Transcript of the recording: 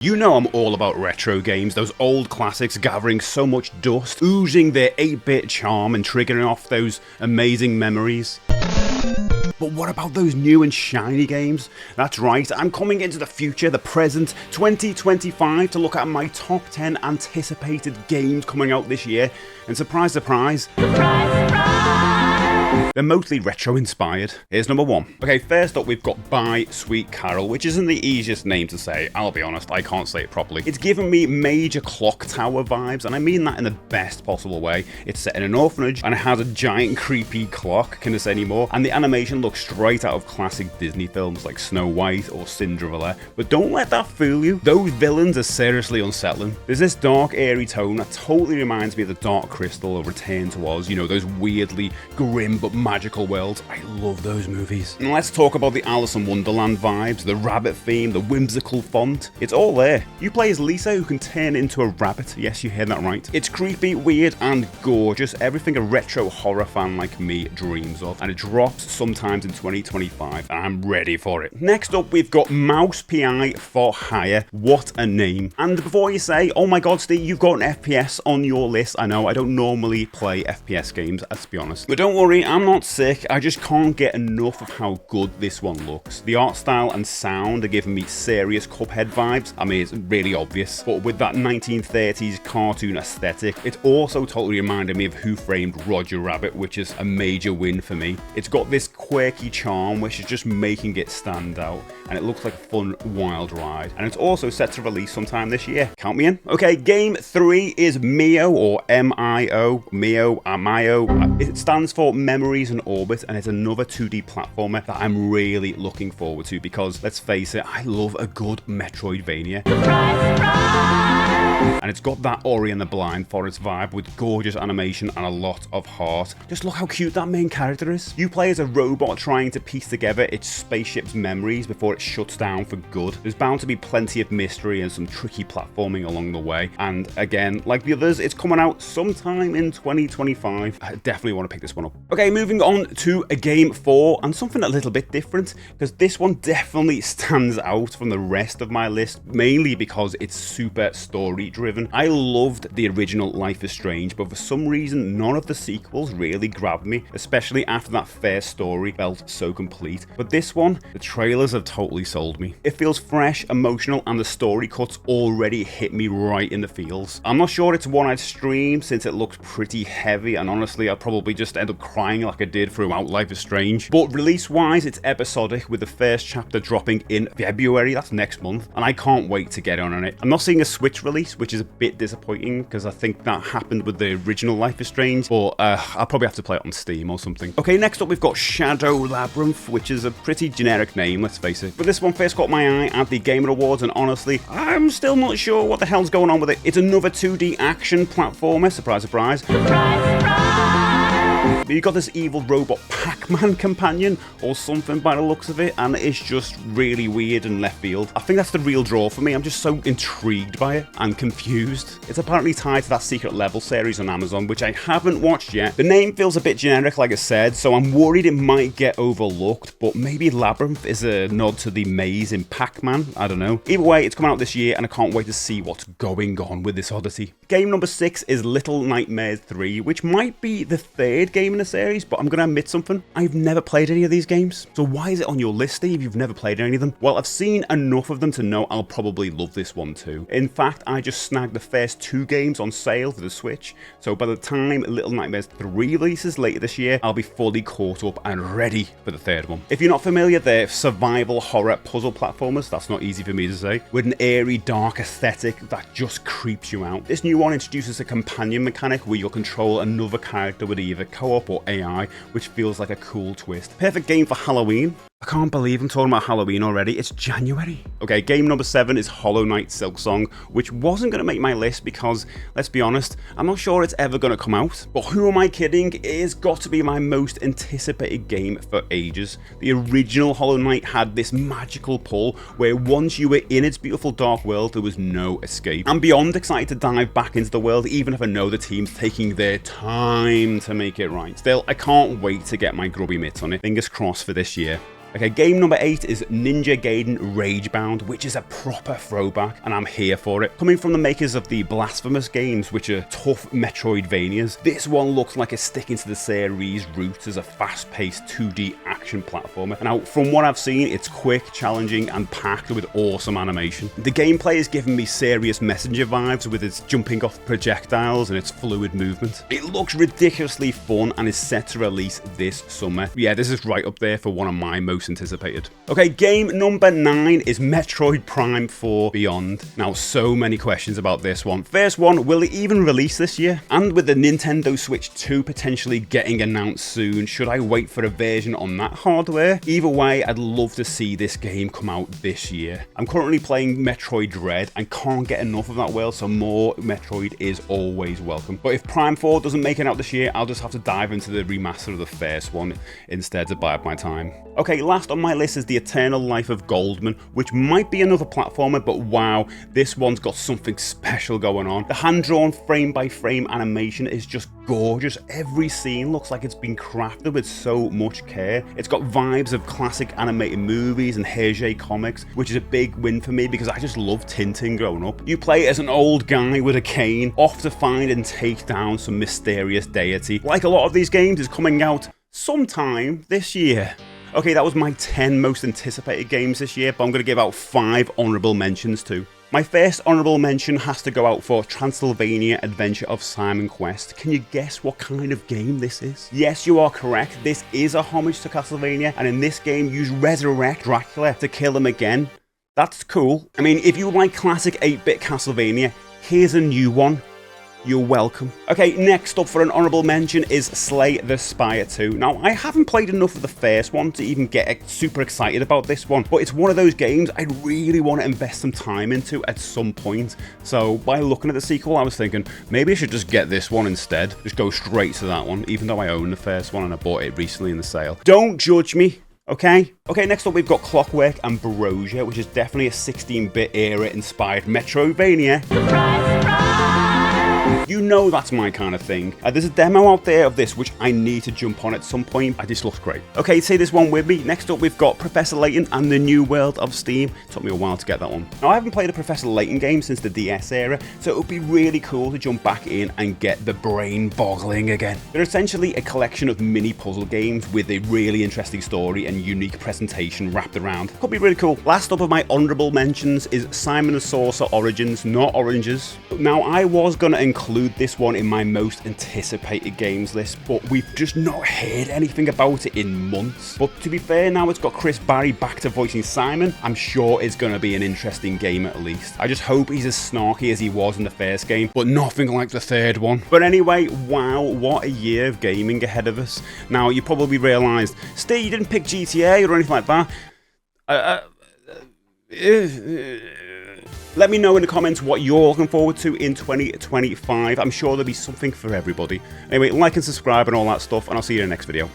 You know I'm all about retro games, those old classics gathering so much dust, oozing their 8-bit charm and triggering off those amazing memories. But what about those new and shiny games? That's right, I'm coming into the future, the present, 2025, to look at my top 10 anticipated games coming out this year. And surprise, surprise, they're mostly retro inspired. Here's number 1. Okay, first up we've got Bye Sweet Carole, which isn't the easiest name to say. I'll be honest, I can't say it properly. It's given me major clock tower vibes, and I mean that in the best possible way. It's set in an orphanage, and it has a giant creepy clock, can I say any more? And the animation looks straight out of classic Disney films like Snow White or Cinderella. But don't let that fool you. Those villains are seriously unsettling. There's this dark, eerie tone that totally reminds me of the Dark Crystal or Return to Oz, you know, those weirdly grim but magical worlds. I love those movies. And let's talk about the Alice in Wonderland vibes, the rabbit theme, the whimsical font. It's all there. You play as Lisa, who can turn into a rabbit. Yes, you heard that right. It's creepy, weird, and gorgeous. Everything a retro horror fan like me dreams of. And it drops sometimes in 2025, and I'm ready for it. Next up, we've got Mouse PI for Hire. What a name. And before you say, oh my god, Steve, you've got an FPS on your list. I know, I don't normally play FPS games, let's be honest. But don't worry, I'm not sick. I just can't get enough of how good this one looks. The art style and sound are giving me serious Cuphead vibes. I mean, it's really obvious, but with that 1930s cartoon aesthetic, it's also totally reminded me of Who Framed Roger Rabbit, which is a major win for me. It's got this quirky charm, which is just making it stand out, and it looks like a fun, wild ride. And it's also set to release sometime this year. Count me in. Okay, game 3 is Mio, or M-I-O, Mio, Mio. It stands for Memories in Orbit, and it's another 2D platformer that I'm really looking forward to because, let's face it, I love a good Metroidvania. And it's got that Ori and the Blind Forest vibe with gorgeous animation and a lot of heart. Just look how cute that main character is. You play as a robot trying to piece together its spaceship's memories before it shuts down for good. There's bound to be plenty of mystery and some tricky platforming along the way. And again, like the others, it's coming out sometime in 2025. I definitely want to pick this one up. Okay, moving on to a game 4 and something a little bit different, because this one definitely stands out from the rest of my list, mainly because it's super story driven. I loved the original Life is Strange, but for some reason none of the sequels really grabbed me, especially after that first story felt so complete. But this one, the trailers have totally sold me. It feels fresh, emotional, and the story cuts already hit me right in the feels. I'm not sure it's one I'd stream since it looks pretty heavy, and honestly I'd probably just end up crying like I did throughout Life is Strange. But release wise, it's episodic, with the first chapter dropping in February, that's next month, and I can't wait to get on it. I'm not seeing a Switch release, which is a bit disappointing because I think that happened with the original Life is Strange, but I'll probably have to play it on Steam or something. Okay, next up we've got Shadow Labyrinth, which is a pretty generic name, let's face it. But this one first caught my eye at the Game Awards, and honestly, I'm still not sure what the hell's going on with it. It's another 2D action platformer, surprise, surprise. Surprise, surprise! You got this evil robot Pac-Man companion or something by the looks of it, and it's just really weird and left field. I think that's the real draw for me. I'm just so intrigued by it and confused. It's apparently tied to that Secret Level series on Amazon, which I haven't watched yet. The name feels a bit generic, like I said, so I'm worried it might get overlooked, but maybe Labyrinth is a nod to the maze in Pac-Man. I don't know. Either way, it's coming out this year, and I can't wait to see what's going on with this odyssey. Game number 6 is Little Nightmares 3, which might be the third game in the series, but I'm gonna admit something. I've never played any of these games. So why is it on your list, Steve? You've never played any of them? Well, I've seen enough of them to know I'll probably love this one too. In fact, I just snagged the first 2 games on sale for the Switch, so by the time Little Nightmares 3 releases later this year, I'll be fully caught up and ready for the third one. If you're not familiar, they're survival horror puzzle platformers, that's not easy for me to say, with an eerie, dark aesthetic that just creeps you out. This new one introduces a companion mechanic where you'll control another character with either co-op or AI, which feels like a cool twist. Perfect game for Halloween. I can't believe I'm talking about Halloween already. It's January. Okay, game number 7 is Hollow Knight Silksong, which wasn't going to make my list because, let's be honest, I'm not sure it's ever going to come out. But who am I kidding? It has got to be my most anticipated game for ages. The original Hollow Knight had this magical pull where once you were in its beautiful dark world, there was no escape. I'm beyond excited to dive back into the world, even if I know the team's taking their time to make it right. Still, I can't wait to get my grubby mitts on it. Fingers crossed for this year. Okay, game number 8 is Ninja Gaiden Ragebound, which is a proper throwback, and I'm here for it. Coming from the makers of the Blasphemous games, which are tough Metroidvanias, this one looks like it's sticking to the series' roots as a fast-paced 2D action platformer. Now, from what I've seen, it's quick, challenging, and packed with awesome animation. The gameplay is giving me serious Messenger vibes with its jumping off projectiles and its fluid movement. It looks ridiculously fun and is set to release this summer. Yeah, this is right up there for one of my most anticipated. Okay, game number 9 is Metroid Prime 4 Beyond. Now, so many questions about this one. First one, will it even release this year? And with the Nintendo Switch 2 potentially getting announced soon, should I wait for a version on that hardware? Either way, I'd love to see this game come out this year. I'm currently playing Metroid Dread and can't get enough of that world, so more Metroid is always welcome. But if Prime 4 doesn't make it out this year, I'll just have to dive into the remaster of the first one instead to buy up my time. Okay, last on my list is The Eternal Life of Goldman, which might be another platformer, but wow, this one's got something special going on. The hand-drawn frame-by-frame animation is just gorgeous. Every scene looks like it's been crafted with so much care. It's got vibes of classic animated movies and Hergé comics, which is a big win for me because I just love Tintin growing up. You play as an old guy with a cane, off to find and take down some mysterious deity. Like a lot of these games, is coming out sometime this year. Okay, that was my 10 most anticipated games this year, but I'm going to give out 5 honourable mentions too. My first honourable mention has to go out for Transylvania Adventure of Simon Quest. Can you guess what kind of game this is? Yes, you are correct. This is a homage to Castlevania, and in this game, you resurrect Dracula to kill him again. That's cool. I mean, if you like classic 8-bit Castlevania, here's a new one. You're welcome. Okay, next up for an honourable mention is Slay the Spire 2. Now, I haven't played enough of the first one to even get super excited about this one, but it's one of those games I really want to invest some time into at some point. So, by looking at the sequel, I was thinking, maybe I should just get this one instead. Just go straight to that one, even though I own the first one and I bought it recently in the sale. Don't judge me. Okay, next up we've got Clockwork Ambrosia, which is definitely a 16-bit era inspired Metroidvania. Surprise, surprise! You know that's my kind of thing. There's a demo out there of this which I need to jump on at some point. This looks great. Okay, say this one with me. Next up we've got Professor Layton and the New World of Steam. It took me a while to get that one. Now I haven't played a Professor Layton game since the DS era, so it would be really cool to jump back in and get the brain boggling again. They're essentially a collection of mini puzzle games with a really interesting story and unique presentation wrapped around. Could be really cool. Last up of my honourable mentions is Simon the Sorcerer Origins, not Oranges. Now I was going to include this one in my most anticipated games list, but we've just not heard anything about it in months. But to be fair, now it's got Chris Barry back to voicing Simon, I'm sure it's going to be an interesting game at least. I just hope he's as snarky as he was in the first game, but nothing like the third one. But anyway, wow, what a year of gaming ahead of us. Now, you probably realised, Steve, you didn't pick GTA or anything like that. Let me know in the comments what you're looking forward to in 2025. I'm sure there'll be something for everybody. Anyway, like and subscribe and all that stuff, and I'll see you in the next video.